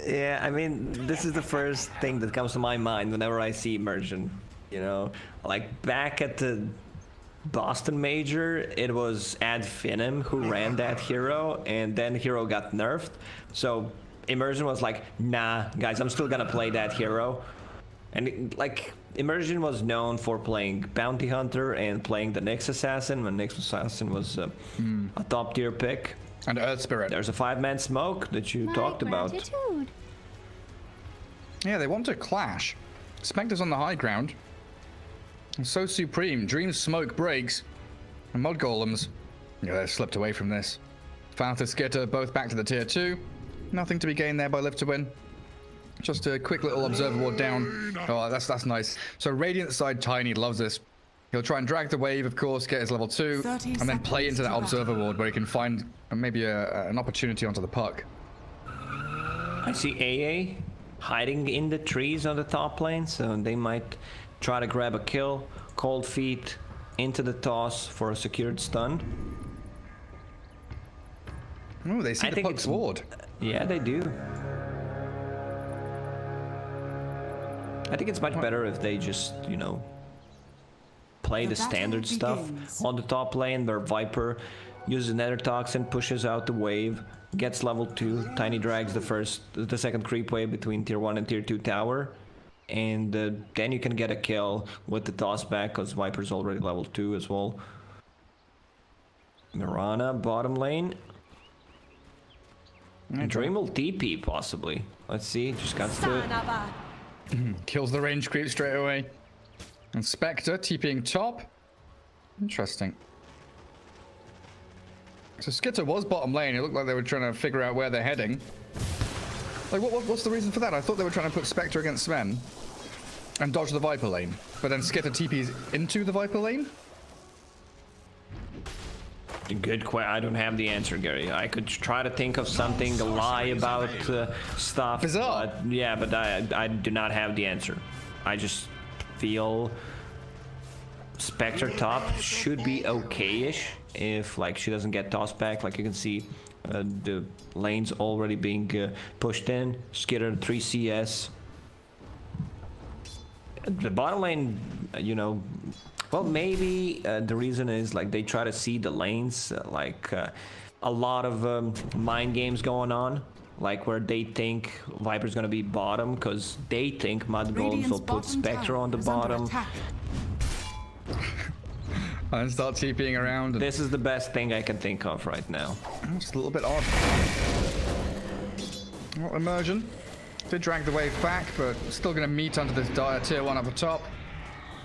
Yeah, I mean, this is the first thing that comes to my mind whenever I see Immersion. You know, like back at the Boston Major, it was Ad Finem who ran that hero, and then hero got nerfed. So Immersion was like, nah, guys, I'm still gonna play that hero. And like, Immersion was known for playing Bounty Hunter and playing the Nyx Assassin, when Nyx Assassin was a top tier pick. And Earth Spirit. There's a 5-man smoke that you talked about. Yeah, they want to clash. Spectre's on the high ground. And so Supreme. Dream's smoke breaks. And Mudgolems. Yeah, they've slipped away from this. Fata, Skiter, both back to the tier 2. Nothing to be gained there by Live to Win. Just a quick little observer ward down. Oh, that's nice. So Radiant side Tiny loves this. He'll try and drag the wave, of course, get his level 2, and then play into that observer ward where he can find maybe an opportunity onto the puck. I see AA hiding in the trees on the top lane, so they might try to grab a kill. Cold Feet into the toss for a secured stun. Oh, they see the puck's ward. Yeah, they do. I think it's much better if they just, you know, play the standard stuff on the top lane where Viper uses Nether Toxin, pushes out the wave, gets level 2, Tiny drags the second creep wave between tier 1 and tier 2 tower, and then you can get a kill with the toss back because Viper's already level 2 as well. Mirana, bottom lane. Dream will TP possibly. Let's see, just got to... Kills the range creep straight away. And Spectre TPing top. Interesting. So Skiter was bottom lane. It looked like they were trying to figure out where they're heading. Like, what's the reason for that? I thought they were trying to put Spectre against Sven and dodge the Viper lane. But then Skiter TPs into the Viper lane? Good question. I don't have the answer, Gary. I could try to think of something, a lie about stuff. Bizarre. But, yeah, but I do not have the answer. I just feel Spectre top should be okay-ish if like she doesn't get tossed back. Like you can see the lanes already being pushed in. Skiter 3 CS. The bottom lane, you know, well, maybe the reason is like they try to see the lanes, like a lot of mind games going on, like where they think Viper's gonna be bottom because they think Mudgolems will put Spectre on the bottom. And start TPing around. And this is the best thing I can think of right now. Just a little bit odd. Well, Immersion did drag the wave back, but still going to meet under this dire tier 1 up the top.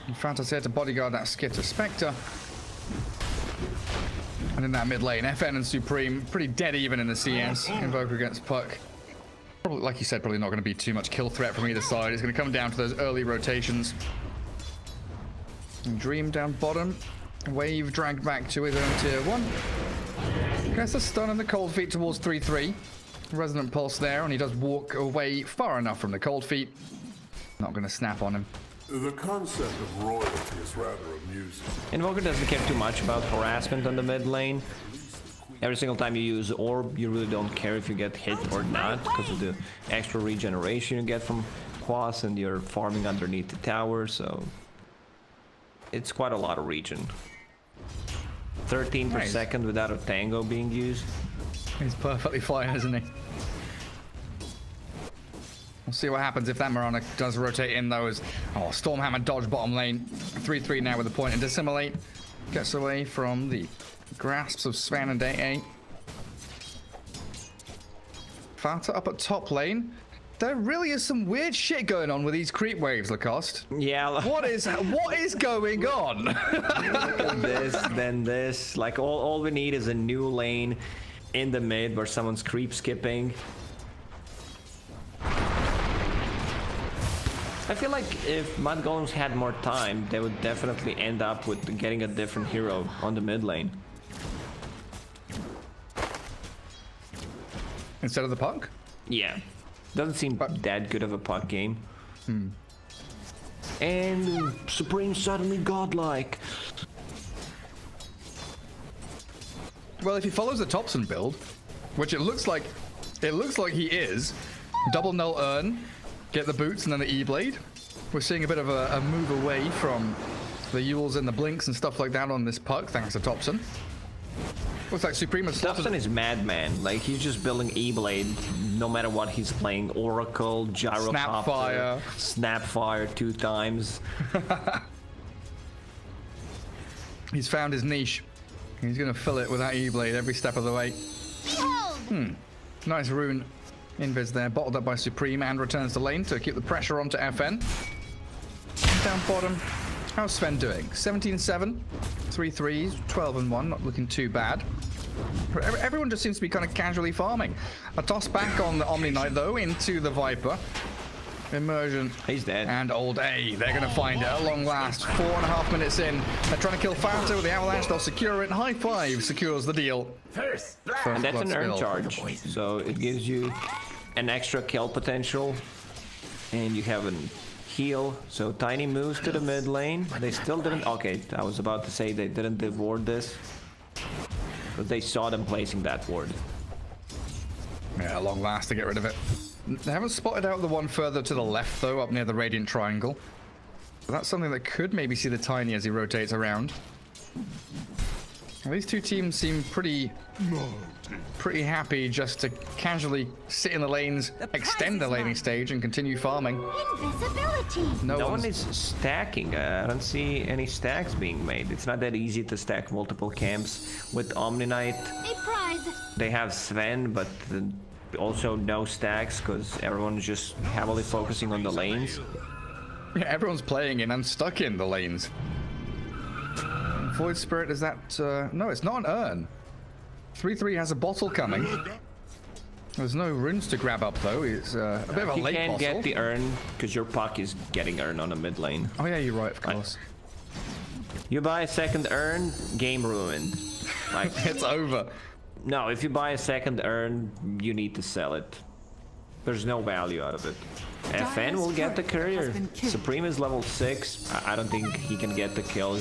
And Fata's here to bodyguard that Skiter Spectre. And in that mid lane, FN and Supreme pretty dead even in the CS. Invoker against Puck. Probably, like you said, probably not going to be too much kill threat from either side. It's going to come down to those early rotations. And Dream down bottom. Wave dragged back to his own tier 1. Gets a stun and the Cold Feet towards 3-3. Resonant Pulse there, and he does walk away far enough from the Cold Feet. Not going to snap on him. The concept of royalty is rather amusing. Invoker doesn't care too much about harassment on the mid lane. Every single time you use Orb, you really don't care if you get hit or not, because of the extra regeneration you get from Quas, and you're farming underneath the tower, so it's quite a lot of regen. 13 per second without a tango being used. He's perfectly fine, isn't he? We'll see what happens if that Mirana does rotate in those. Oh, Stormhammer dodge bottom lane. 3-3 now with the point and dissimilate. Gets away from the grasps of Sven and AA. Fata up at top lane. There really is some weird shit going on with these creep waves, Lacoste. Yeah. What is going on? This, then this. Like all we need is a new lane in the mid where someone's creep skipping. I feel like if Mudgolems had more time, they would definitely end up with getting a different hero on the mid lane. Instead of the Puck? Yeah. Doesn't seem that good of a puck game. And Supreme suddenly godlike. Well, if he follows the Thompson build, which it looks like he is, Double null urn, get the boots and then the E-blade. We're seeing a bit of a move away from the Yules and the blinks and stuff like that on this puck, thanks to Thompson. Looks like Supreme has Thompson is madman. Like, he's just building E-blade no matter what he's playing. Oracle, Gyrocopter, Snapfire 2 times. He's found his niche. He's going to fill it with that E-blade every step of the way. Nice rune invis there, bottled up by Supreme, and returns to lane to keep the pressure onto FN. Down bottom. How's Sven doing? 17-7, 3 threes, 12 and 1, not looking too bad. Everyone just seems to be kind of casually farming. A toss back on the Omni Knight though into the Viper. Immersion. He's dead. And Old A. They're going to find it at long last. 4.5 minutes in. They're trying to kill Fata with the avalanche. They'll secure it. High five secures the deal. And that's an earn charge. So it gives you an extra kill potential. And you have a heal. So Tiny moves to the mid lane. They still didn't. Okay, I was about to say they didn't ward this. But they saw them placing that ward. Yeah, long last to get rid of it. They haven't spotted out the one further to the left, though, up near the Radiant Triangle. So that's something that could maybe see the Tiny as he rotates around. Well, these two teams seem pretty happy just to casually sit in the lanes, extend the laning stage, and continue farming. Invisibility. No one is stacking. I don't see any stacks being made. It's not that easy to stack multiple camps with Omni Knight. A prize. They have Sven, but also no stacks because everyone's just heavily focusing on the lanes. Yeah, everyone's playing in and stuck in the lanes. Void Spirit, is that... no, it's not an urn. 3-3 has a bottle coming. There's no runes to grab up, though. It's a bit of a late bottle. You can't get the urn because your puck is getting urn on the mid lane. Oh yeah, you're right, of course. You buy a second urn, game ruined. Like it's over. No, if you buy a second urn, you need to sell it. There's no value out of it. FN will get the courier. Supreme is level 6. I don't think he can get the kill.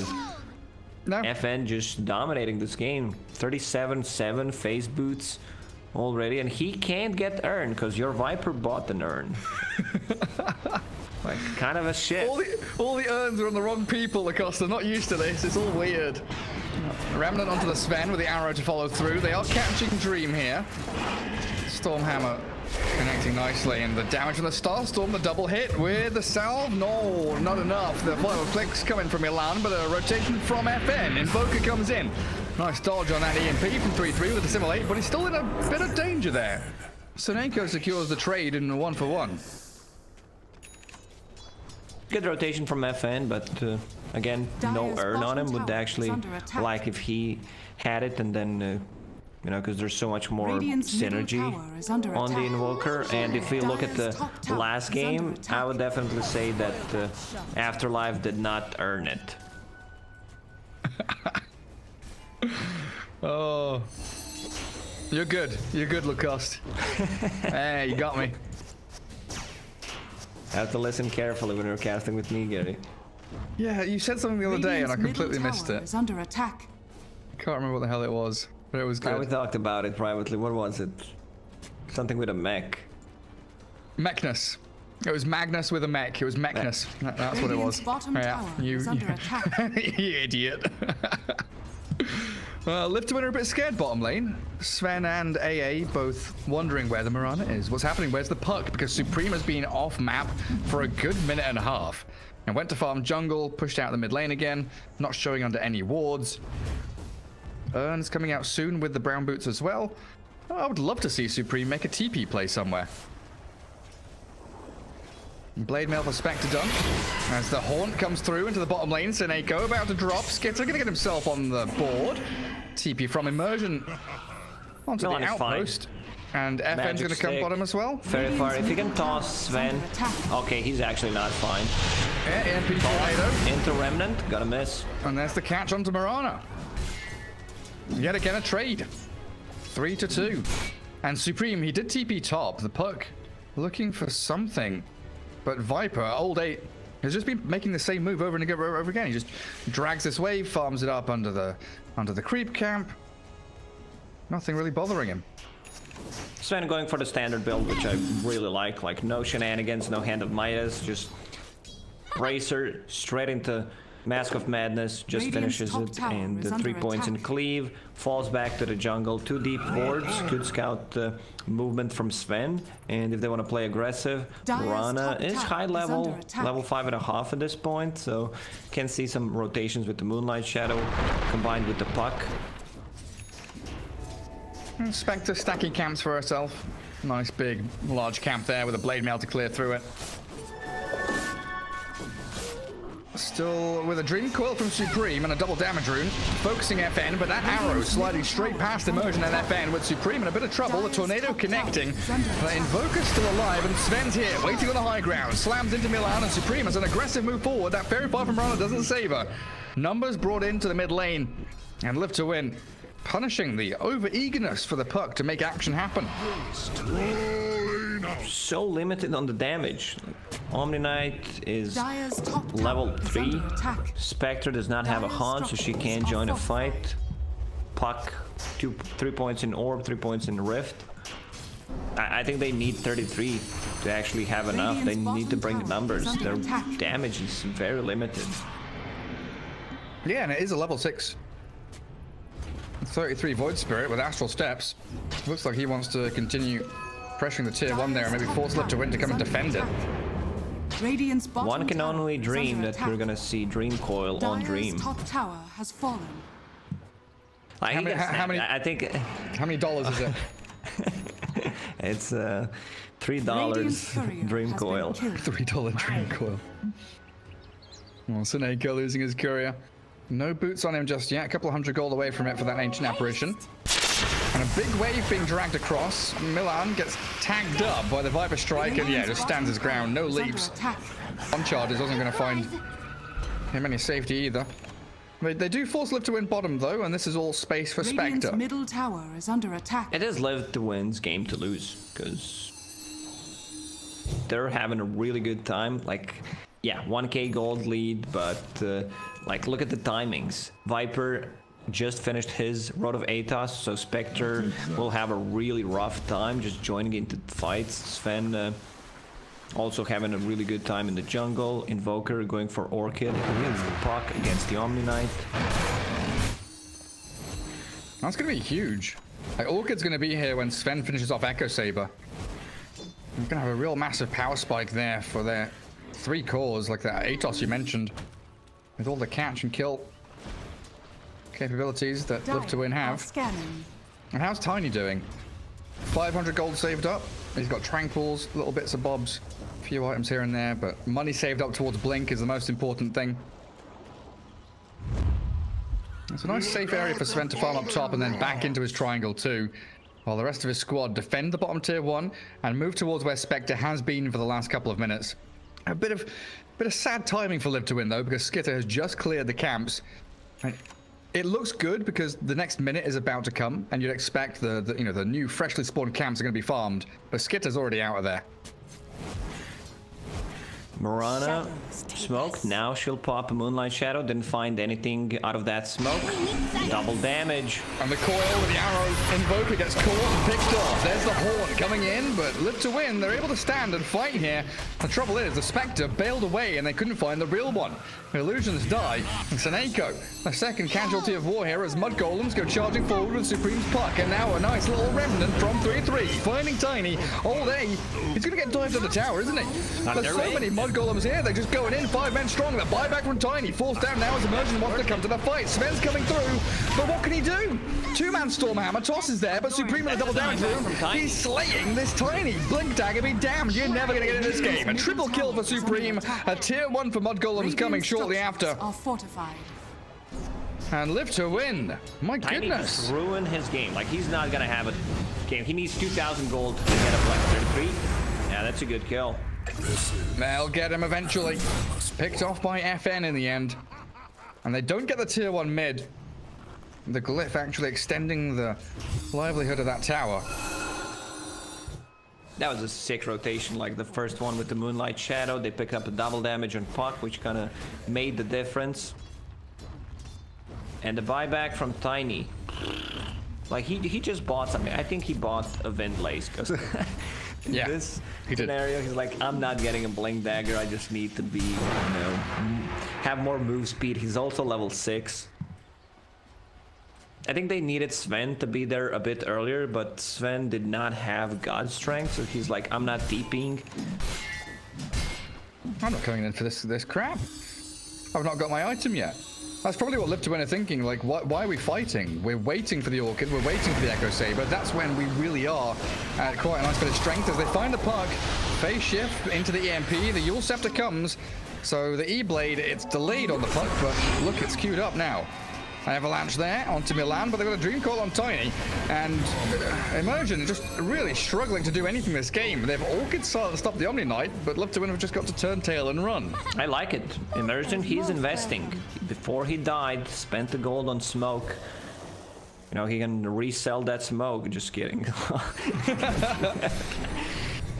No. FN just dominating this game. 37-7 face boots already, and he can't get urn because your Viper bought an urn. Like, kind of a shit. All the urns are on the wrong people, Acosta. Not used to this. It's all weird. Remnant onto the Sven with the arrow to follow through. They are catching Dream here. Stormhammer connecting nicely, and the damage from the Starstorm, the double hit with the salve. No, not enough. The final clicks coming from MiLAN, but a rotation from FN. Invoker comes in. Nice dodge on that EMP from 3-3 with the Assimilate, but he's still in a bit of danger there. SoNNeikO secures the trade in a 1-for-1. Good rotation from FN, but again, no urn on him. Would actually like if he had it, and then you know, because there's so much more synergy on the Invoker. And if we look at the last game, I would definitely say that Afterlife did not earn it. Oh, you're good. You're good, Lacoste. Hey, you got me. I have to listen carefully when you're casting with me, Gary. Yeah, you said something the other day and I completely missed it. Is under attack. Can't remember what the hell it was, but it was good. We talked about it privately. What was it? Something with a mech. Mechness. It was Magnus with a mech. It was Mechness. That's what it was. Bottom tower is under attack. You idiot. Lifter are a bit scared bottom lane. Sven and AA both wondering where the Mirana is. What's happening? Where's the puck? Because Supreme has been off map for a good minute and a half. And went to farm jungle, pushed out the mid lane again, not showing under any wards. Urn's coming out soon with the brown boots as well. I would love to see Supreme make a TP play somewhere. Blade mail for Spectre done. As the Haunt comes through into the bottom lane, SoNNeikO about to drop. Skiter gonna get himself on the board. TP from Immersion onto the outpost. And FN's gonna come bottom as well. Very far. If you can toss Sven. Okay, he's actually not fine. Yeah, EMP tornado. Into Remnant, gotta miss. And there's the catch onto Mirana. Yet again a trade. 3-2. And Supreme, he did TP top. The puck looking for something. But Viper, old 8, has just been making the same move over and over again. He just drags this wave, farms it up under the creep camp. Nothing really bothering him. Sven going for the standard build, which I really like no shenanigans, no Hand of Midas, just Bracer straight into Mask of Madness, just finishes it, and the 3 points in cleave, falls back to the jungle, 2 deep wards, good scout movement from Sven, and if they want to play aggressive, Boranija is high level, level 5.5 at this point, so can see some rotations with the Moonlight Shadow combined with the puck. Spectre stacking camps for herself. Nice big large camp there with a blade mail to clear through it. Still with a Dream Coil from Supreme and a double damage rune, focusing FN, but that arrow sliding straight past Immersion and FN with Supreme in a bit of trouble, the tornado connecting. The Invoker's still alive and Sven's here, waiting on the high ground, slams into MiLAN and Supreme has an aggressive move forward. That Fairy Fire from Rana doesn't save her. Numbers brought into the mid lane and Live to Win, punishing the over-eagerness for the puck to make action happen. So limited on the damage. Omni Knight is level 3. Spectre does not have a Haunt, so she can't join a fight. Puck, 3 points in Orb, 3 points in Rift. I think they need 33 to actually have enough. They need to bring the numbers. Their damage is very limited. Yeah, and it is a level 6. 33 Void Spirit with Astral Steps. Looks like he wants to continue pressuring the tier 1 there and maybe force Live to Win to come and defend it. One can only dream that we're gonna see Dream Coil on Dream. Top tower has fallen. I think How many dollars is it? it's $3 Dream Coil. $3 Dream Coil. Well, SoNNeikO losing his courier. No boots on him just yet. A couple of 100 gold away from it for that ancient apparition. And a big wave being dragged across. MiLAN gets tagged up by the Viper Strike and yeah, just stands his ground. No leaps. One charges wasn't going to find him any safety either. They do force Live to Win bottom though, and this is all space for Spectre. Middle tower is under attack. It is Live to Win's game to lose, because they're having a really good time. Like, yeah, 1k gold lead, but like, look at the timings. Viper just finished his Road of Atos, so Spectre will have a really rough time just joining into fights. Sven also having a really good time in the jungle. Invoker going for Orchid against the puck, against the Omni Knight. That's going to be huge. Like, Orchid's going to be here when Sven finishes off Echo Saber. We're going to have a real massive power spike there for their 3 cores, like that Atos you mentioned, with all the catch and kill capabilities that Live to Win have. And how's Tiny doing? 500 gold saved up. He's got tranquils, little bits of bobs, a few items here and there, but money saved up towards Blink is the most important thing. It's a nice safe area for Sven to farm up top and then back into his triangle too, while the rest of his squad defend the bottom tier 1 and move towards where Spectre has been for the last couple of minutes. A bit of sad timing for Live to Win though, because Skiter has just cleared the camps. It looks good because the next minute is about to come, and you'd expect the new freshly spawned camps are going to be farmed, but Skitter's already out of there. Morana smoked, now she'll pop a Moonlight Shadow, didn't find anything out of that smoke. Double damage. And the coil with the arrow Invoker gets caught and picked off. There's the Horn coming in, but Live to Win, they're able to stand and fight here. The trouble is, the Spectre bailed away and they couldn't find the real one. The illusions die, and SoNNeikO, the second casualty of war here as Mudgolems go charging forward with Supreme's puck, and now a nice little remnant from 3-3, finding Tiny all day. He's gonna get dived to the tower, isn't he? There's so many Mudgolems here, they're just going in, 5 men strong. The buyback from Tiny, forced down now as Immersion wants to come to the fight. Sven's coming through, but what can he do? 2-man Stormhammer, Toss is there, but Supreme with a double damage room. He's slaying this Tiny. Blink Dagger, be damned, you're never gonna get in this game. A triple kill for Supreme, a tier 1 for Mudgolems coming shortly after. And Live to Win. My Tiny goodness. just ruined his game. Like, he's not gonna have a game. He needs 2,000 gold to get up like 33. Yeah, that's a good kill. They'll get him eventually. Picked off by FN in the end. And they don't get the tier 1 mid. The glyph actually extending the livelihood of that tower. That was a sick rotation, like the first one with the Moonlight Shadow. They picked up a double damage on puck, which kind of made the difference. And the buyback from Tiny. Like he just bought something. I think he bought a Windlace because in Yeah, this he did. scenario he's like, I'm not getting a Blink Dagger. I just need to be, you know, have more move speed. He's also level 6. I think they needed Sven to be there a bit earlier, but Sven did not have God Strength, so he's like, I'm not deeping. I'm not coming in for this crap. I've not got my item yet. That's probably what Live to Win are thinking. Like, why are we fighting? We're waiting for the Orchid. We're waiting for the Echo Saber. That's when we really are at quite a nice bit of strength as they find the puck. Phase shift into the EMP. The Yule Scepter comes. So the E-Blade, it's delayed on the puck, but look, it's queued up now. Avalanche there onto MiLAN, but they've got a Dream Call on Tiny. And Immersion just really struggling to do anything this game. They've Orchid stop the Omni Knight, but Live to Win have just got to turn tail and run. I like it. Immersion, he's investing. Before he died, spent the gold on smoke. You know, he can resell that smoke. Just kidding.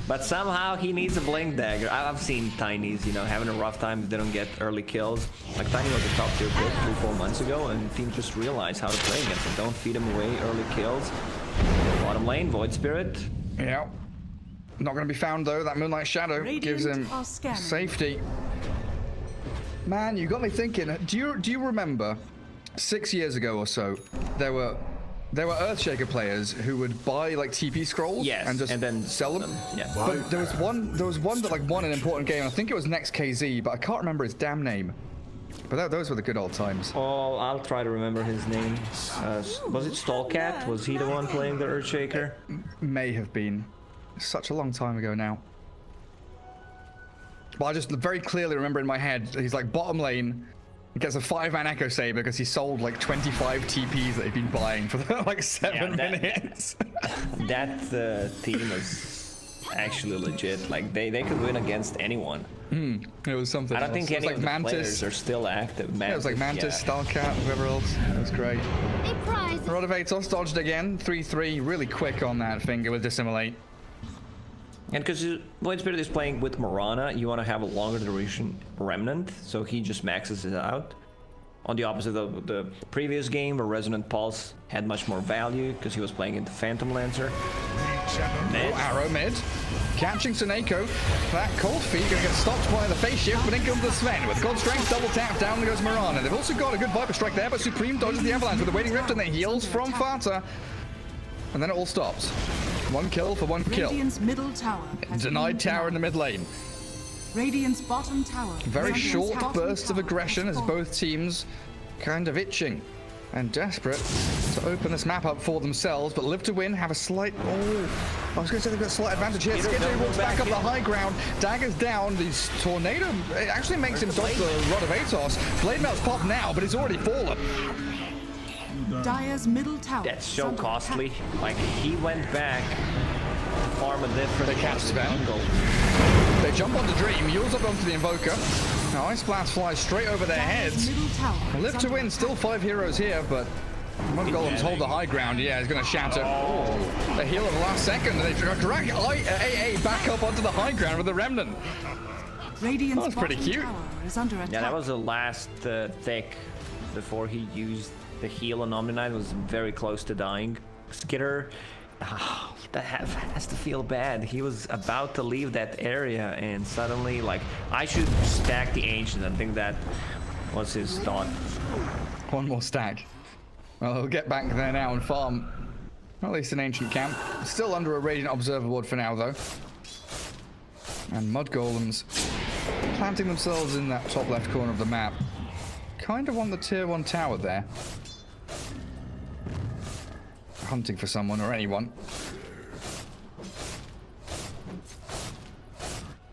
But somehow he needs a Blink Dagger. I've seen Tinys, you know, having a rough time if they don't get early kills. Like Tiny was a top tier pick 3-4 months ago, and teams just realized how to play against him. Don't feed him away early kills. Bottom lane, Void Spirit. Yeah. Not going to be found though. That Moonlight Shadow Radiant gives him are scanning. safety. Man, you got me thinking. Do you remember 6 years ago or so, there were Earthshaker players who would buy like TP scrolls and then sell them. Yeah. But there was one that like won an important game. I think it was Next KZ, but I can't remember his damn name. But those were the good old times. Oh, I'll try to remember his name. Was it Stallcat? Was he the one playing the Earthshaker? May have been. Such a long time ago now. But I just very clearly remember in my head, he's like bottom lane. He gets a 5-man Echo Saber because he sold like 25 TPs that he'd been buying for like 7 minutes. That team is actually legit. Like they could win against anyone. It was something. I don't think any like of the Mantis. players are still active. Yeah, it was like Mantis, Stallcat, whoever else. It was great. Rod of Atos dodged again. 3-3, really quick on that finger with Dissimulate. And because Void Spirit is playing with Morana, you want to have a longer duration Remnant, so he just maxes it out. On the opposite of the previous game, where Resonant Pulse had much more value, because he was playing into Phantom Lancer. Mid. Arrow mid. Catching SoNNeikO. That cold feet gonna get stopped by the face shift, but in comes the Sven. With God Strength double tap, down goes Morana. They've also got a good Viper Strike there, but Supreme dodges the Avalanche with a Waiting Rift, and then heals from Fata. And then it all stops. 1 kill for 1 kill. Radiant's middle tower has Denied been tower in the mid lane. Radiant's bottom tower. Very is under short attack. bursts of aggression as both teams kind of itching and desperate to open this map up for themselves, but Live to Win have a slight... Oh, I was going to say they've got a slight advantage here. Skiter walks back up the high ground. Dagger's down. This Tornado it actually makes him dodge the Rod of Atos. Blade Melt's popped now, but it's already fallen. Dire's middle tower. That's so is under costly. attack. Like, he went back to farm a different... They catch Sven. They jump onto Dream, Yules up onto the Invoker. Now Ice Blast flies straight over their Dire's heads. middle tower is Live to under Win, attack. still 5 heroes here, but Mudgolems hold the high ground. Yeah, he's going to shatter. Oh. A heal of the last second, and they drag AA back up onto the high ground with the Remnant. Radiant's That was pretty bottom cute. tower is under attack. Yeah, that was the last tick before he used the heal on Omni-Knight. Was very close to dying. Skiter, that has to feel bad. He was about to leave that area and suddenly, like, I should stack the Ancient. I think that was his thought. 1 more stack. Well, he'll get back there now and farm. At least an Ancient camp. Still under a Radiant Observer Ward for now, though. And Mudgolems planting themselves in that top left corner of the map. Kind of on the tier 1 tower there. Hunting for someone or anyone.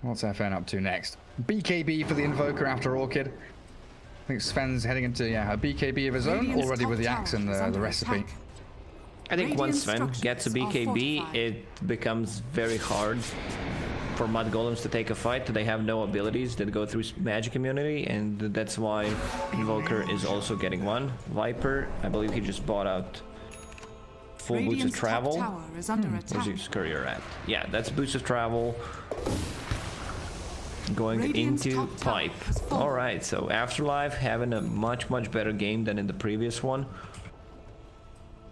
What's FN up to next? BKB for the Invoker after Orchid. I think Sven's heading into a BKB of his own, Radiant's already top with the tower axe and is the under recipe. attack. I think once Radiant Sven gets a structures are BKB, fortified. it becomes very hard for Mudgolems to take a fight. They have no abilities that go through magic immunity, and that's why Invoker is also getting one. Viper, I believe he just bought out full boots of Radiant's top travel. tower is under Where's attack. his courier at? Yeah, that's boots of travel. Going Radiant's into top tower pipe. has fallen. Alright, so Afterlife having a much better game than in the previous one.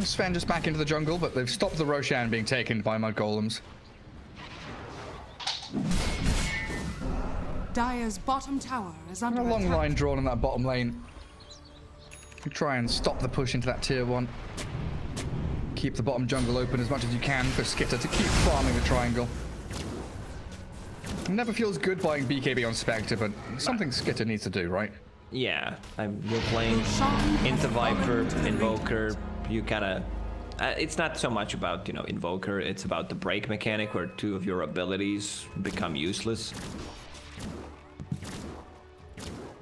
Sven just back into the jungle, but they've stopped the Roshan being taken by Mudgolems. Dire's bottom tower is under A long attack. line drawn in that bottom lane. You try and stop the push into that tier 1. Keep the bottom jungle open as much as you can for Skiter to keep farming the triangle. It never feels good buying BKB on Spectre, but something Skiter needs to do, right? Yeah, you're playing into Viper, Invoker. You kind of... it's not so much about, you know, Invoker. It's about the break mechanic where 2 of your abilities become useless.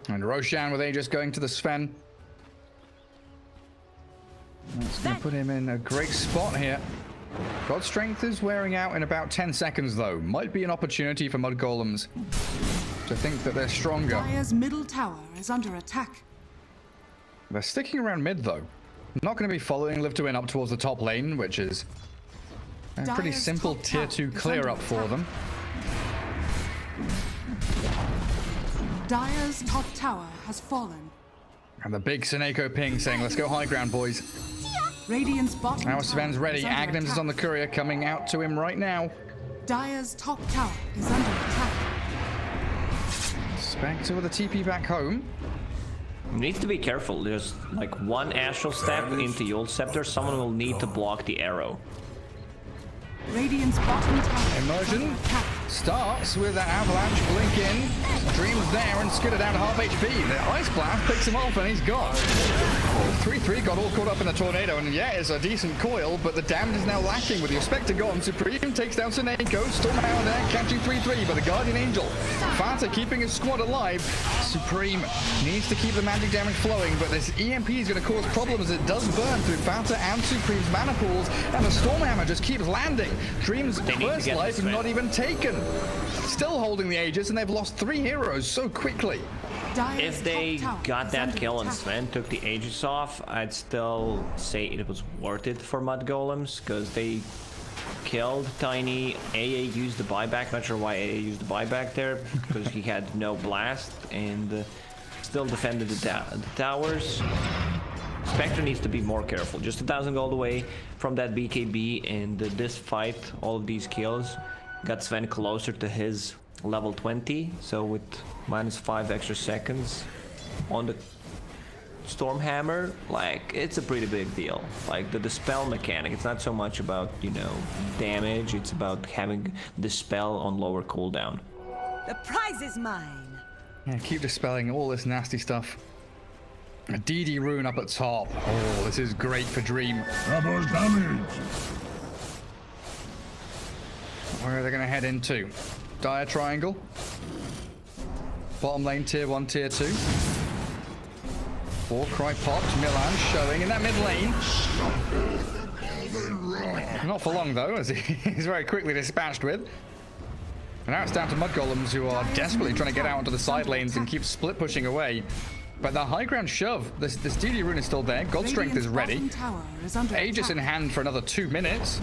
And Roshan with Aegis going to the Sven. That's going to put him in a great spot here. God's Strength is wearing out in about 10 seconds, though. Might be an opportunity for Mudgolems to think that they're stronger. Dire's middle tower is under attack. They're sticking around mid, though. Not going to be following Live to Win up towards the top lane, which is a pretty Dire's simple top tier tower 2 is clear under up for attack. them. Dire's top tower has fallen. And the big SoNNeikO ping saying, let's go high ground, boys. Radiant's bottom Now tower Sven's ready. is under Agnes is on the attack. courier coming out to him right now. Dire's top tower is under attack. Spectre with a TP back home. You need to be careful. There's like one astral step into Yule Scepter. Someone will need to block the arrow. Radiant's bottom tower is Immersion under attack. starts with that avalanche blink in. Dream's there and Skiter down to half HP. The Ice Blast picks him off and he's gone. 3-3 got all caught up in the tornado, and yeah, it's a decent coil, but the damage is now lacking with your Spectre gone. Supreme takes down SoNNeikO. Stormhammer there catching 3-3, but the Guardian Angel. Fata keeping his squad alive. Supreme needs to keep the magic damage flowing, but this EMP is going to cause problems. It does burn through Fata and Supreme's mana pools, and the Stormhammer just keeps landing. Dream's They need to first get life this, man. not even taken. Still holding the Aegis, and they've lost 3 heroes so quickly. Dire's If they top tower got is that under kill and attack. Sven took the Aegis off, I'd still say it was worth it for Mudgolems, because they killed Tiny. AA used the buyback. Not sure why AA used the buyback there, because he had no blast, and still defended the towers. Spectre needs to be more careful. Just 1,000 gold away from that BKB, and this fight, all of these kills, got Sven closer to his level 20. So with -5 extra seconds on the Stormhammer, like, it's a pretty big deal. Like the dispel mechanic, it's not so much about, you know, damage, it's about having dispel on lower cooldown. The prize is mine. Yeah, keep dispelling all this nasty stuff. A DD rune up at top. Oh, this is great for Dream. Double damage. Where are they going to head into? Dire triangle. Bottom lane, tier 1, tier 2. Warcry popped. MiLAN showing in that mid lane. Not for long, though, as he's very quickly dispatched with. And now it's down to Mudgolems, who are desperately trying to get out onto the side lanes and keep split pushing away. But the high ground shove, this DD rune is still there. God Strength is ready. Radiant's bottom tower is under Aegis in attack. hand for another 2 minutes.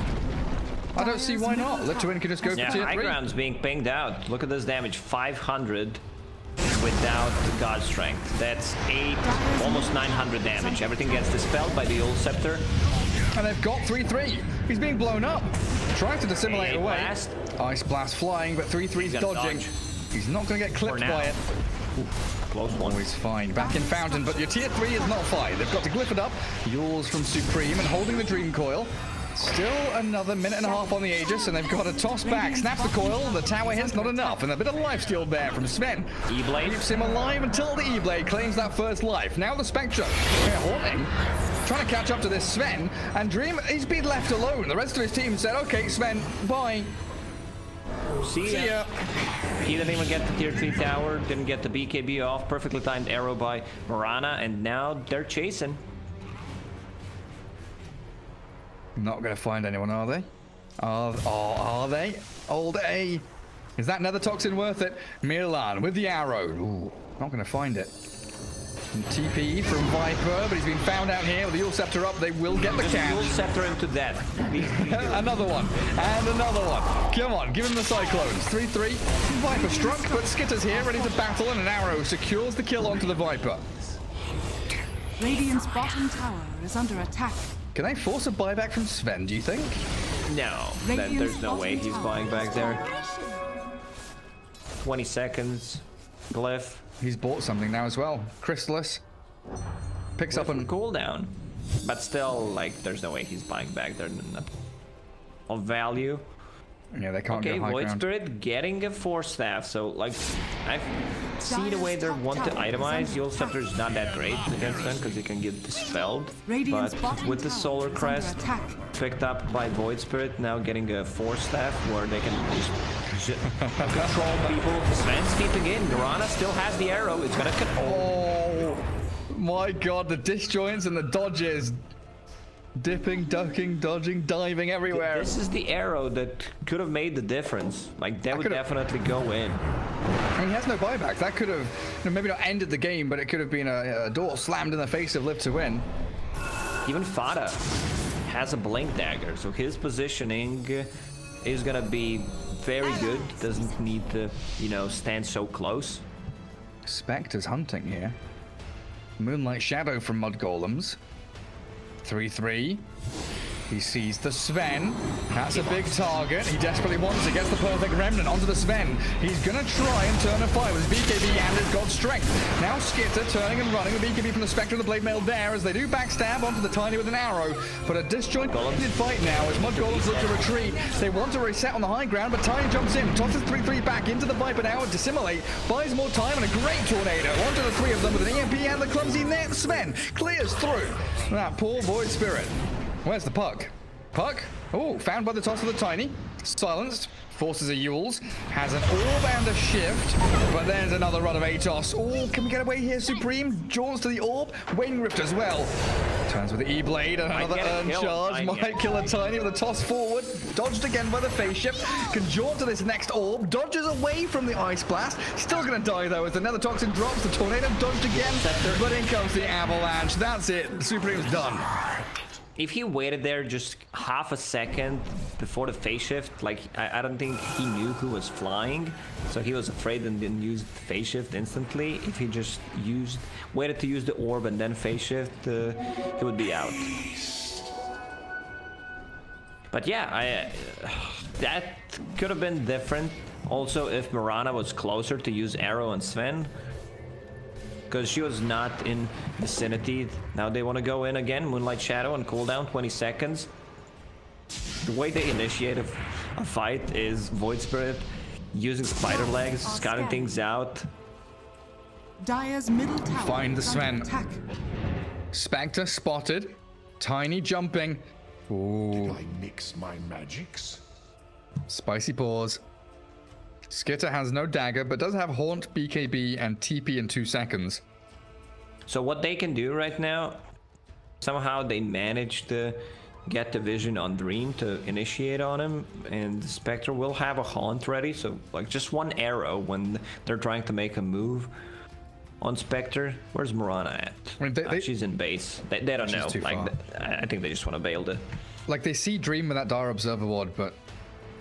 I don't see why not. Live to Win can just go for Yeah, tier high 3. ground's being pinged out. Look at this damage, 500 without God Strength. That's 8, almost 900 damage. Everything gets dispelled by the Yule Scepter. And they've got 3-3. He's being blown up. Tries to dissimulate AA away. blast. Ice Blast flying, but 3-3's He's gonna dodging. dodge. He's not going to get clipped For now. by it. Close one. Oh, he's fine. Back in Fountain, but your tier 3 is not fine. They've got to glyph it up. Yules from Supreme and holding the Dream Coil. Still another minute and a half on the Aegis, and they've got to toss back. Snaps the coil, the tower hits, not enough. And a bit of lifesteal there from Sven. E-Blade. Keeps him alive until the E-Blade claims that first life. Now the Spectre. Haunting. Trying to catch up to this Sven. And Dream, he's been left alone. The rest of his team said, okay, Sven, bye. See ya. He didn't even get the tier 3 tower, didn't get the BKB off. Perfectly timed arrow by Boranija, and now they're chasing. Not going to find anyone, are they? Are they? Old A. Is that Nether Toxin worth it? MiLAN with the arrow. Ooh, not going to find it. And TP from Viper, but he's been found out here with the Yule Scepter up. They will get the Just Yule catch. Scepter him to death. Another one. And another one. Come on, give him the Cyclones. 3-3. Viper struck, but Skitter's here, ready to battle, and an arrow secures the kill onto the Viper. Radiant's bottom tower is under attack. Can they force a buyback from Sven, do you think? No, there's no way he's buying back there. 20 seconds. Glyph. He's bought something now as well. Chrysalis. Picks up on cooldown. But still, like, there's no way he's buying back there. Of value. Yeah, they can't Okay, go high Void ground. Spirit getting a Force Staff. So, like, I see the way they want to itemize. Yule Scepter's not that great against them because he can get dispelled. Radiant's But bottom with the tower Solar is Crest under attack. picked up by Void Spirit, now getting a Force Staff where they can just control people. Sven's keeping in. Mirana still has the arrow. It's gonna Oh my god, the disjoints and the dodges. Dipping, ducking, dodging, diving everywhere. This is the arrow that could have made the difference. Like, that would definitely go in. I mean, he has no buyback. That could have, maybe not ended the game, but it could have been a door slammed in the face of Live to Win. Even Fata has a Blink Dagger, so his positioning is gonna be very good. Doesn't need to, you know, stand so close. Spectre's hunting here. Moonlight Shadow from Mudgolems. 3-3. He sees the Sven. That's a big target. He desperately wants it. Gets the perfect remnant onto the Sven. He's gonna try and turn a fight with his BKB and his God Strength. Now Skiter turning and running. The BKB from the Spectre and the Blade Mail there as they do backstab onto the Tiny with an arrow. But a disjointed fight now as Mudgolems look to retreat. They want to reset on the high ground, but Tiny jumps in. Tosses 3-3 back into the Viper now and Dissimulate. Buys more time and a great tornado. Onto the three of them with an EMP and the clumsy net. Sven clears through. That poor Void Spirit. Where's the puck? Puck? Oh, found by the toss of the Tiny. Silenced. Forces a Yules. Has an orb and a shift. But there's another run of Atos. Oh, can we get away here, Supreme? Jaws to the orb. Wing Rift as well. Turns with the E-Blade and another Urn Charge. Might kill a Tiny with a toss forward. Dodged again by the Phase Shift. Can jaunt to this next orb. Dodges away from the Ice Blast. Still gonna die though as the Nether Toxin drops. The Tornado dodged again. But in comes the Avalanche. That's it. Supreme's done. If he waited there just half a second before the phase shift, like, I don't think he knew who was flying, so he was afraid and didn't use the phase shift instantly. If he just waited to use the orb and then phase shift, he would be out. But yeah, that could have been different. Also, if Mirana was closer to use arrow on Sven, because she was not in vicinity. Now they want to go in again. Moonlight Shadow on cooldown, 20 seconds. The way they initiate a fight is Void Spirit using spider legs, scouting things out. Dire's middle tower Find the is under Sven. attack. Spectre spotted. Tiny jumping. Ooh. Did I mix my magics? Spicy paws. Skiter has no dagger, but does have Haunt, BKB, and TP in 2 seconds. So what they can do right now, somehow they managed to get the vision on Dream to initiate on him, and Spectre will have a Haunt ready, so like just one arrow when they're trying to make a move on Spectre. Where's Mirana at? I mean, she's in base. They don't know. too Like, far. I think they just want to bail it. Like, they see Dream with that Dire Observer Ward, but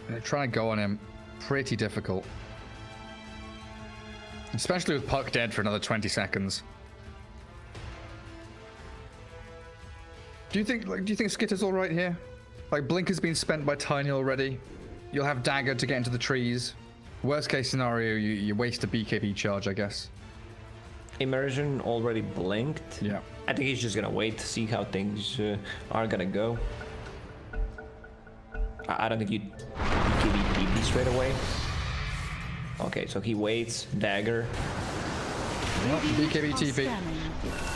they're trying to go on him. Pretty difficult. Especially with Puck dead for another 20 seconds. Do you think Skitter's all right here? Like, Blink has been spent by Tiny already. You'll have Dagger to get into the trees. Worst case scenario, you waste a BKB charge, I guess. Immersion already blinked. Yeah. I think he's just gonna wait to see how things are gonna go. I don't think you give TP straight away. Okay, so he waits, dagger. BKB TP.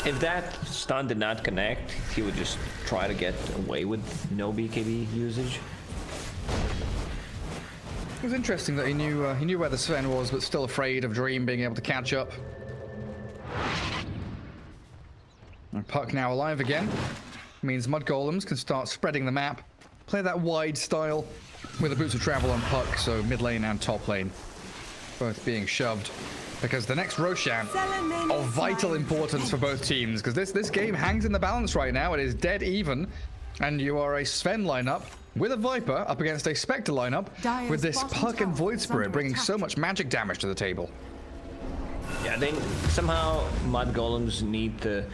If that stun did not connect, he would just try to get away with no BKB usage. It was interesting that he knew where the Sven was, but still afraid of Dream being able to catch up. And Puck now alive again. Means Mudgolems can start spreading the map. Play that wide style with the Boots of Travel on Puck, so mid lane and top lane both being shoved. Because the next Roshan of vital importance for both teams, because this game hangs in the balance right now. It is dead even, and you are a Sven lineup with a Viper up against a Spectre lineup with this Puck and Void Spirit bringing so much magic damage to the table. Yeah, they somehow Mudgolems need to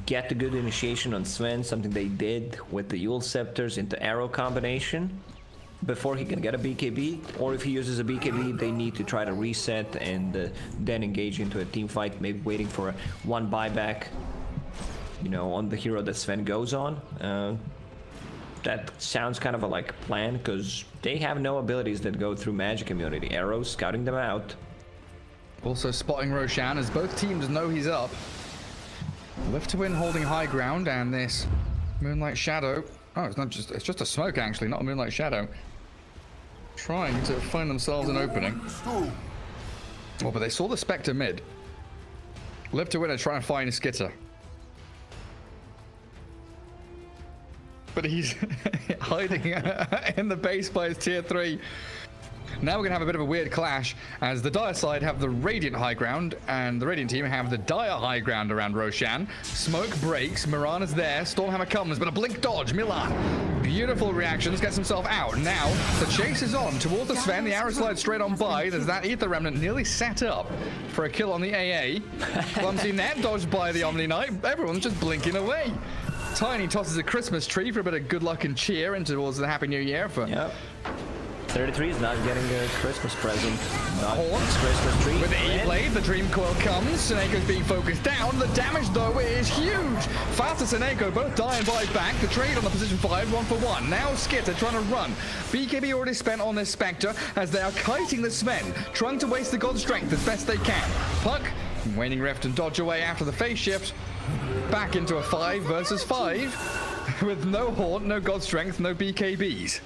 get a good initiation on Sven, something they did with the Yule Scepters into arrow combination before he can get a BKB, or if he uses a BKB, they need to try to reset and then engage into a team fight, maybe waiting for a one buyback, you know, on the hero that Sven goes on. That sounds kind of a like plan, because they have no abilities that go through magic immunity. Arrows scouting them out. Also spotting Roshan as both teams know he's up. Lift to win holding high ground, and this Moonlight Shadow. Oh, it's just a smoke actually, not a Moonlight Shadow. Trying to find themselves an opening. Oh, but they saw the Spectre mid. Lift to win are trying to find Skiter. But he's hiding in the base by his tier 3. Now we're going to have a bit of a weird clash, as the Dire side have the Radiant high ground, and the Radiant team have the Dire high ground around Roshan. Smoke breaks, Mirana's there, Stormhammer comes, but a blink dodge, MiLAN. Beautiful reactions, gets himself out. Now, the chase is on towards the Sven, the arrow slides straight on by. There's that Ether Remnant nearly set up for a kill on the AA. Clumsy net dodged by the Omni Knight, everyone's just blinking away. Tiny tosses a Christmas tree for a bit of good luck and cheer and towards the Happy New Year for... Yep. 33 is not getting a Christmas present. Not Christmas tree. With the E-Blade, the Dream Coil comes. SoNNeiko's being focused down. The damage, though, is huge. Fata, SoNNeiko both die and buy back. The trade on the position 5, 1-for-1. Now Skiter trying to run. BKB already spent on this Spectre as they are kiting the Sven, trying to waste the God Strength as best they can. Puck, Waning Rift and dodge away after the phase shift. Back into a 5 versus 5 with no Haunt, no God Strength, no BKBs.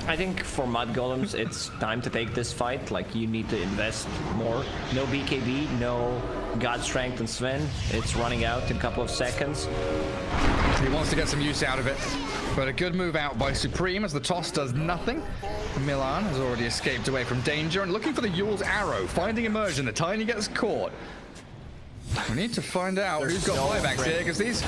I think for Mudgolems, it's time to take this fight. Like, you need to invest more. No BKB, no God Strength and Sven. It's running out in a couple of seconds. He wants to get some use out of it. But a good move out by Supreme as the toss does nothing. MiLAN has already escaped away from danger and looking for the Yule's arrow. Finding Immersion, the Tiny gets caught. We need to find out who's got buybacks here, because these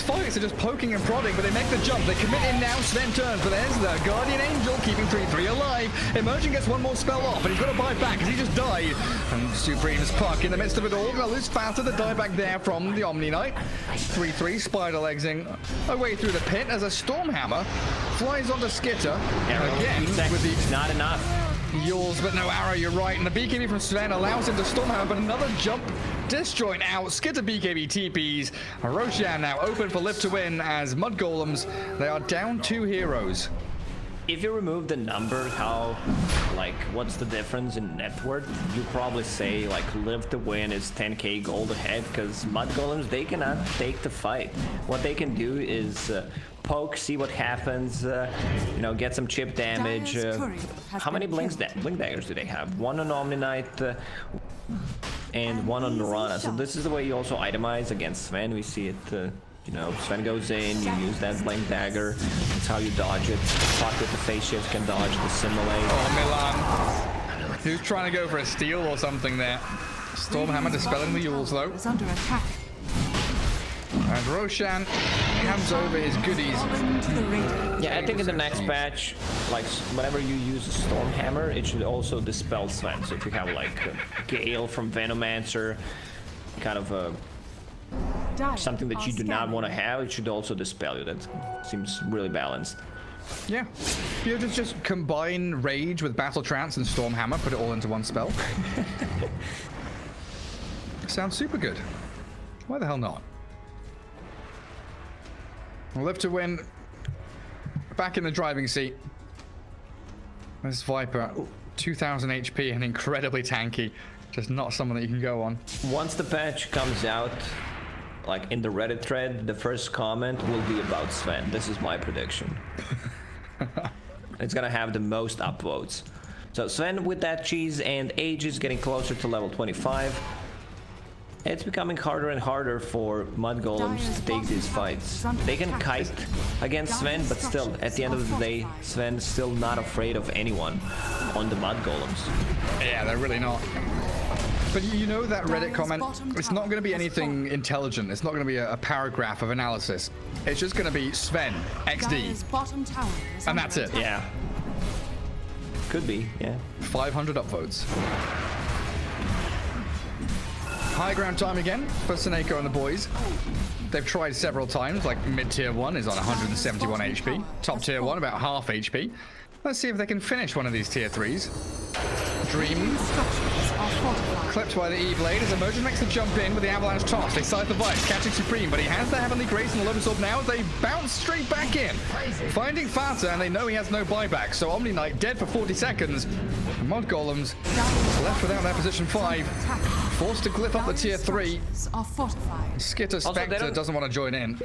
fights are just poking and prodding, but they make the jump. They commit in now. Sven turns, but there's the Guardian Angel keeping 3-3 alive. Immersion gets one more spell off, but he's got to buy back because he just died. And Supreme's Puck in the midst of it all. Well, lose Fata, the dieback there from the Omni Knight. 3-3, spider legsing away through the pit as a Stormhammer flies onto Skiter. Again, with the... Not enough. Yours, but no arrow, you're right. And the BKB from Sven allows him to Stormhammer, but another jump disjoint out. Skiter BKB TPs. Roshan now open for Lift to win as Mudgolems, they are down 2 heroes. If you remove the number, what's the difference in net worth? You probably say, like, Live to win is 10k gold ahead, because Mudgolems, they cannot take the fight. What they can do is poke, see what happens, you know, get some chip damage. How many blink daggers do they have? One on Omni Knight and one on Mirana. So this is the way you also itemize against Sven. We see it, you know, Sven goes in, you use that blink dagger. That's how you dodge it. Puck with the face shift can dodge the simulate. Oh, MiLAN. He was trying to go for a steal or something there. Stormhammer dispelling the Yules, though. Is under attack. And Roshan hands over his goodies. Yeah, I think in the next patch, like, whenever you use a Stormhammer, it should also dispel Sven. So if you have, like, a Gale from Venomancer, kind of a... something that you do not want to have, it should also dispel you. That seems really balanced. Yeah. You know, just combine Rage with Battle Trance and Stormhammer, put it all into one spell. Sounds super good. Why the hell not? Live to win. Back in the driving seat. This Viper, 2000 HP and incredibly tanky. Just not someone that you can go on. Once the patch comes out, like in the Reddit thread, the first comment will be about Sven. This is my prediction. It's gonna have the most upvotes. So Sven with that cheese and Aegis getting closer to level 25. It's becoming harder and harder for Mudgolems to take these fights. They can kite against Sven, but still, at the end of the day, Sven's still not afraid of anyone on the Mudgolems. Yeah, they're really not. But you know that Reddit comment, it's not going to be anything intelligent. It's not going to be a paragraph of analysis. It's just going to be Sven, XD. And that's it. Yeah. Could be, yeah. 500 upvotes. High ground time again for SoNNeikO and the boys. They've tried several times, like mid-tier 1 is on 171 HP. Top tier 1 about half HP. Let's see if they can finish one of these tier 3s. Dream clipped by the E-Blade as Immersion makes the jump in with the Avalanche toss. They side the Vice, catching Supreme, but he has the Heavenly Grace and the Lotus Orb now as they bounce straight back in. Finding Fata, and they know he has no buyback, so Omni Knight dead for 40 seconds. Mudgolems left without their position 5, forced to glyph up the tier 3. Skiter Spectre doesn't want to join in.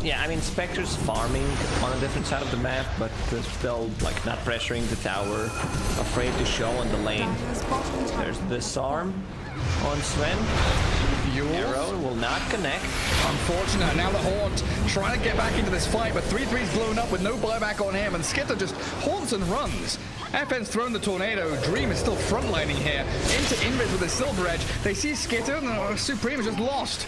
Yeah, I mean, Spectre's farming on a different side of the map, but they're still, like, not pressuring the tower, afraid to show on the lane. There's this arm on Sven. Arrow will not connect. Unfortunate. Now the Haunt trying to get back into this fight, but 3-3's blown up with no buyback on him, and Skiter just haunts and runs. FN's thrown the tornado. Dream is still frontlining here. Into Invis with a Silver Edge. They see Skiter, and Supreme is just lost.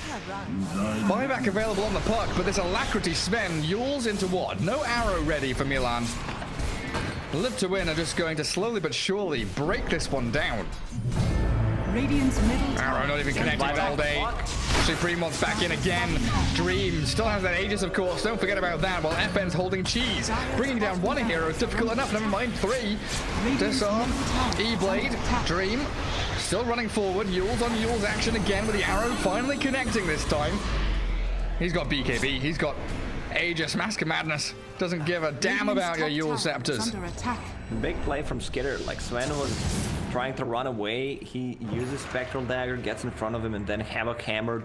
Buyback available on the puck, but this Alacrity Sven yules into what? No arrow ready for MiLAN. Live to Win are just going to slowly but surely break this one down. Radiant's middle Arrow not even connected all day. Supreme wants back in again. Dream still has that Aegis, of course. Don't forget about that. While FN's holding cheese. Bringing down one hero is difficult enough. Never mind 3. Disarm. E-Blade. Dream. Still running forward. Yules on Yules action again with the arrow finally connecting this time. He's got BKB. He's got Aegis. Mask of Madness. Doesn't give a damn about your Yule Scepters. Big play from Skiter. Like, Sven was trying to run away. He uses Spectral Dagger, gets in front of him, and then Havoc Hammer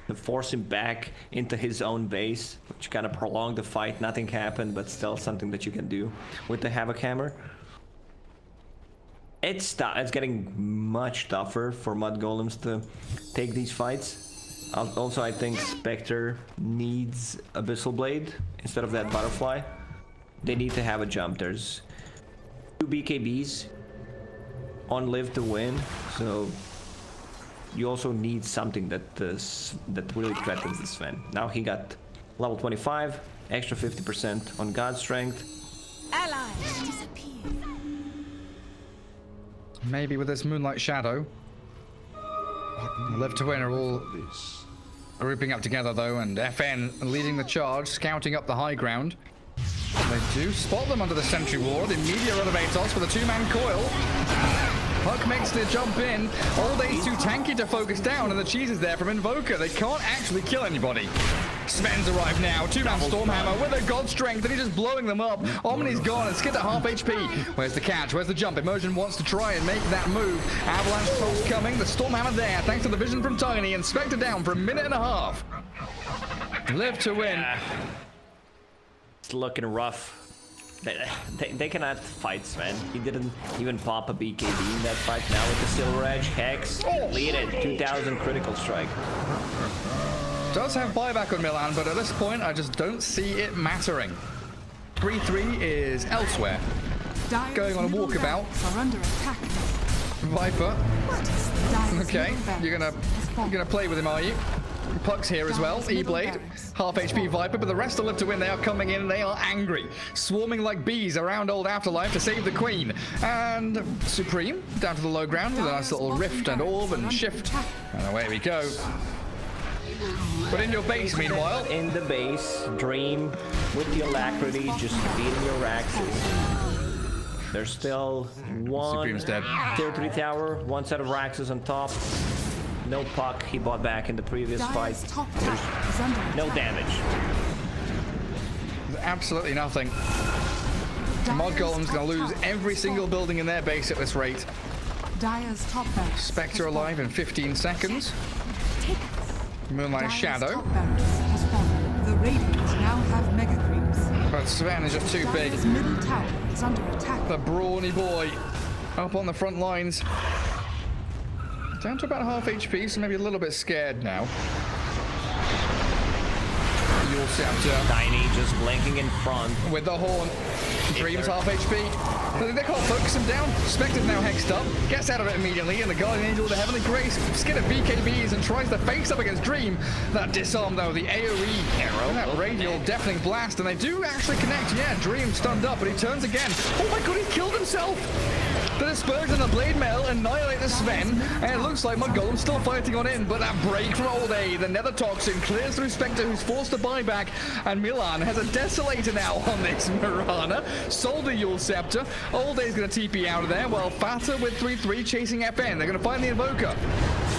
to force him back into his own base, which kind of prolonged the fight. Nothing happened, but still something that you can do with the Havoc Hammer. It's getting much tougher for Mudgolems to take these fights. Also, I think Spectre needs Abyssal Blade instead of that Butterfly. They need to have a jump. There's 2 BKBs on Live to Win, so you also need something that really threatens the Sven. Now he got level 25, extra 50% on God Strength. Allies disappear. Maybe with this Moonlight Shadow. Live to Win are all grouping up together though, and FN leading the charge, scouting up the high ground. They do spot them under the Sentry Ward. Immediate run of Atos with a 2-man coil. Puck makes the jump in. All Day's too tanky to focus down, and the cheese is there from Invoker. They can't actually kill anybody. Sven's arrived now. 2-man Stormhammer with a God Strength, and he's just blowing them up. Omni's gone, and Skiter half HP. Where's the catch? Where's the jump? Immersion wants to try and make that move. Avalanche pulse coming. The Stormhammer there, thanks to the vision from Tiny, and Spectre down for a minute and a half. Live to Win. It's looking rough. They cannot fight Sven. He didn't even pop a BKB in that fight. Now with the Silver Edge, Hex, lead it, 2000 critical strike. Does have buyback on MiLAN, but at this point, I just don't see it mattering. 3-3 is elsewhere. Going on a walkabout. Viper. Okay, you're gonna play with him, are you? Puck's here as well. E-Blade, half HP Viper, but the rest of Live to Win. They are coming in and they are angry, swarming like bees around old Afterlife to save the Queen. And Supreme down to the low ground with a nice little rift and orb and shift, and away we go. But in your base, meanwhile, in the base, Dream with the Alacrity, just beating your Raxes. There's still one Supreme's dead. tier 3 tower, one set of Raxes on top. No puck, he bought back in the previous fight. There's no damage. Absolutely nothing. Mudgolem's gonna lose every single building in their base at this rate. Spectre alive in 15 seconds. Moonlight Shadow. The Radiant now have Mega Creeps. But Sven is just too big. Dire's middle tower is under attack. The brawny boy up on the front lines. Down to about half HP, so maybe a little bit scared now. Yule Scepter. Tiny just blinking in front. With the Horn. Dream's half HP. They can't focus him down. Spectre's now hexed up. Gets out of it immediately, and the Guardian Angel with the Heavenly Grace. Skiter BKBs and tries to face up against Dream. That disarm though, the AoE arrow. That radial deafening blast, and they do actually connect. Yeah, Dream stunned up, but he turns again. Oh my god, he killed himself! The Dispersion and the Blade Mail annihilate the Sven, and it looks like Mudgolem's still fighting on in, but that break from Old A, the Nether Toxin, clears through Skiter, who's forced to buy back, and MiLAN has a Desolator now on this Mirana. Sold the Yule Scepter. Old A's going to TP out of there, while Fata with 3-3 chasing FN. They're going to find the Invoker.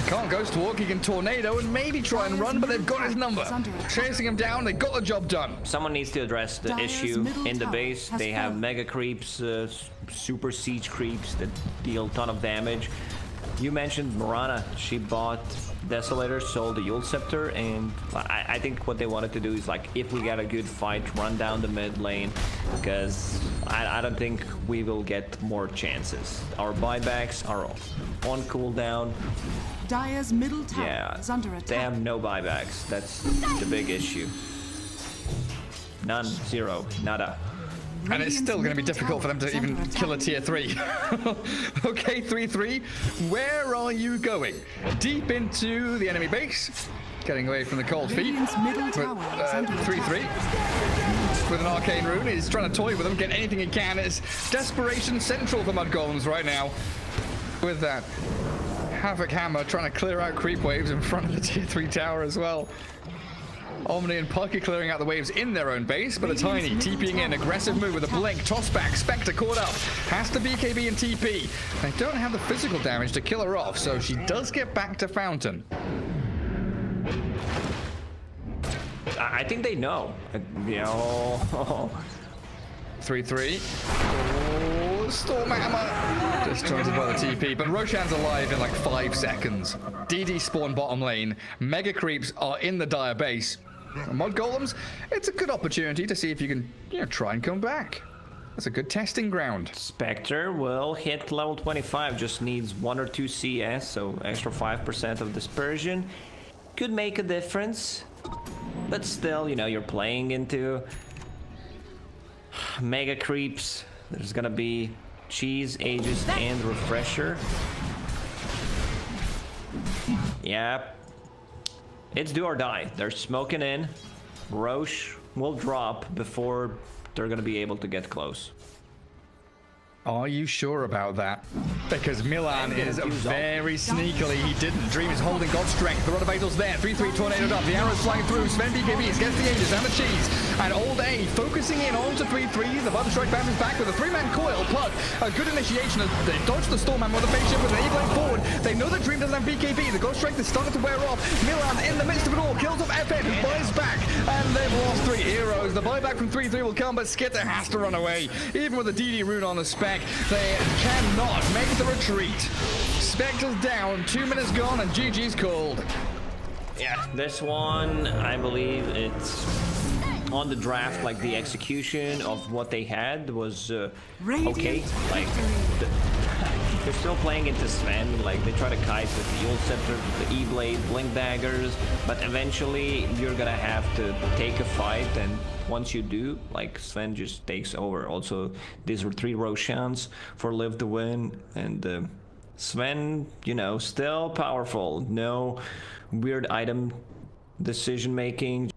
Can't Ghost Walk, he can Tornado and maybe try and run, but they've got his number. Chasing him down, they got the job done. Someone needs to address the issue in the base. They have mega creeps, super siege creeps that deal a ton of damage. You mentioned Boranija. She bought Desolator, sold the Yule Scepter, and I think what they wanted to do is, like, if we get a good fight, run down the mid lane, because I don't think we will get more chances. Our buybacks are on cooldown. Dire's middle tower is under attack. They have no buybacks. That's the big issue. None, zero, nada. And it's still going to be difficult for them to even kill a tier 3. Okay, 3-3, where are you going? Deep into the enemy base, getting away from the cold feet. 3-3 with an arcane rune. He's trying to toy with them, get anything he can. It's desperation central for Mudgolems right now. With that Havoc Hammer trying to clear out creep waves in front of the tier 3 tower as well. Omni and Pucky clearing out the waves in their own base, but a Tiny TPing in, aggressive move with a blink, toss back, Spectre caught up, has to BKB and TP. They don't have the physical damage to kill her off, so she does get back to Fountain. I think they know. You know. 3-3. Oh, Storm Hammer. Disjointed by the TP, but Roshan's alive in like 5 seconds. DD spawn bottom lane. Mega creeps are in the Dire base. Mudgolems, it's a good opportunity to see if you can, try and come back. That's a good testing ground. Spectre will hit level 25, just needs 1 or 2 CS, so extra 5% of dispersion. Could make a difference, but still, you're playing into mega creeps. There's gonna be cheese, ages, and refresher. Yep. It's do or die. They're smoking in. Roche will drop before they're gonna be able to get close. Are you sure about that? Because MiLAN is very sneakily. He didn't. Dream is holding God's strength. The Rod of Basil's there. 3-3 tornadoed up. The arrows flying through. Sven BKBs gets the ages and the cheese. And Old A focusing in onto 3-3. The Button Strike bounces back with a 3-man coil. Puck, a good initiation. They dodge the Storm Hammer with a face shift with an E-blade forward. They know that Dream doesn't have BKB. The Ghost Strength is starting to wear off. MiLAN in the midst of it all. Kills off FN, who buys back. And they've lost 3 heroes. The buyback from 3-3 will come, but Skiter has to run away. Even with a DD rune on the spec, they cannot make the retreat. Spectre's down, 2 minutes gone, and GG's called. Yeah, this one, I believe it's on the draft, like the execution of what they had was okay. Like, they're still playing into Sven, like they try to kite with the Yule Scepter, the E-Blade, Blink Daggers, but eventually you're gonna have to take a fight, and once you do, like, Sven just takes over. Also, these were 3 Roshans for Live to Win, and Sven, still powerful. No weird item decision making.